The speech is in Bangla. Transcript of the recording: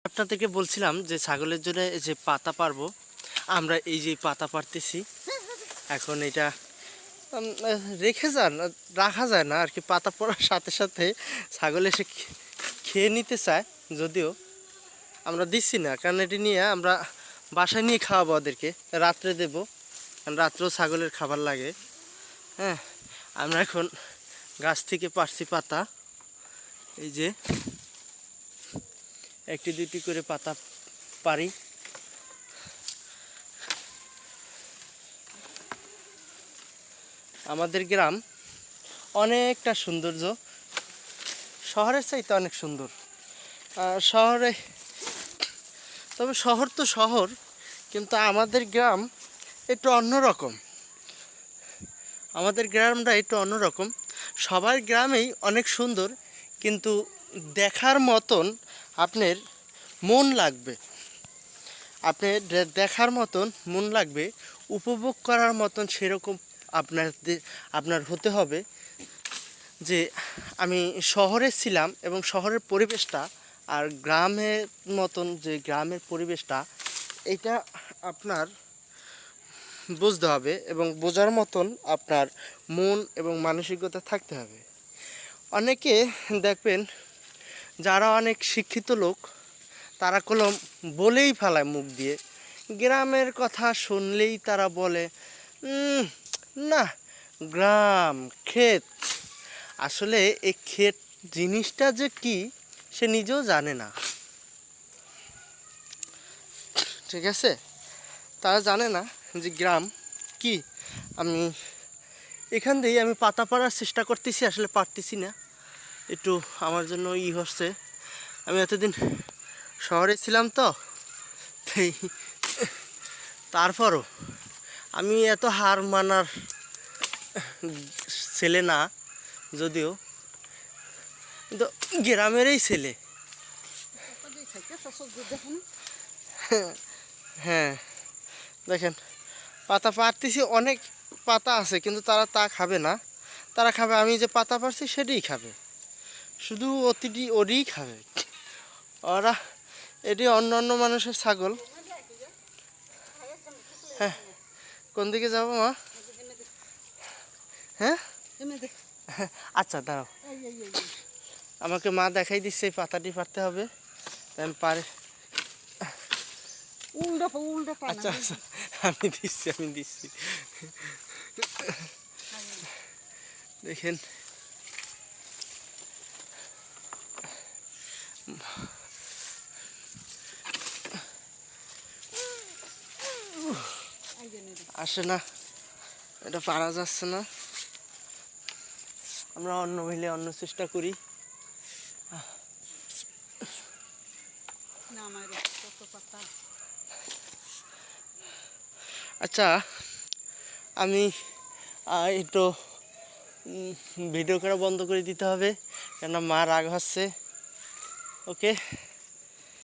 আপনাদেরকে বলছিলাম যে ছাগলের জন্য যে পাতা পারবো, আমরা এই যে পাতা পারতেছি। এখন এটা রাখা যায় না আর কি। পাতা পড়ার সাথে সাথে ছাগল এসে খেয়ে নিতে চায়, যদিও আমরা দিচ্ছি না, কারণ এটি নিয়ে আমরা বাসায় নিয়ে খাওয়াবো ওদেরকে, রাত্রে দেবো, কারণ রাত্রেও ছাগলের খাবার লাগে। হ্যাঁ, আমরা এখন গাছ থেকে পারছি পাতা, এই যে একটি দুটি করে পাতা পারি। আমাদের গ্রাম অনেকটা সৌন্দর্য, শহরের চাইতে অনেক সুন্দর। শহরে, তবে শহর তো শহর, কিন্তু আমাদের গ্রাম একটু অন্যরকম। আমাদের গ্রামটা একটু অন্যরকম। সবার গ্রামেই অনেক সুন্দর, কিন্তু দেখার মতন আপনার মন লাগবে। আপনার দেখার মতন মন লাগবে, উপভোগ করার মতন সেরকম আপনার হতে হবে। যে আমি শহরে ছিলাম এবং শহরের পরিবেশটা আর গ্রামের মতন যে গ্রামের পরিবেশটা, এটা আপনার বুঝতে হবে এবং বোঝার মতন আপনার মন এবং মানসিকতা থাকতে হবে। অনেকে দেখবেন যারা অনেক শিক্ষিত লোক, তারা কলম বলেই ফেলায় মুখ দিয়ে, গ্রামের কথা শুনলেই তারা বলে না, গ্রাম ক্ষেত। আসলে এই ক্ষেত জিনিসটা যে কি সে নিজেও জানে না, ঠিক আছে? তারা জানে না যে গ্রাম কি। আমি এখান দিয়েই আমি পাতা পাড়ার চেষ্টা করতেছি, আসলে পারতেছি না, একটু আমার জন্য হচ্ছে। আমি এতদিন শহরে ছিলাম তো, তাই তারপরও আমি এত হার মানার ছেলে না, যদিও কিন্তু গ্রামেরই ছেলে। হ্যাঁ, দেখেন পাতা পারতেছি, অনেক পাতা আছে, কিন্তু তারা তা খাবে না। তারা খাবে আমি যে পাতা পারছি সেটাই খাবে, শুধু ওরই খাবে ওরা। এটি অন্য অন্য মানুষের ছাগল। হ্যাঁ, কোন দিকে যাবো মা? হ্যাঁ, আচ্ছা দাঁড়াও, আমাকে মা দেখাই দিচ্ছে এই পাতাটি পারতে হবে, তাই আমি পারে। আচ্ছা আচ্ছা, আমি দিচ্ছি দেখেন আসে না, এটা পারা যাচ্ছে না। আমরা অন্য মিলে অন্য চেষ্টা করি। আচ্ছা, আমি একটু ভিডিও করা বন্ধ করে দিতে হবে, কেন মা রাগ হচ্ছে। ওকে।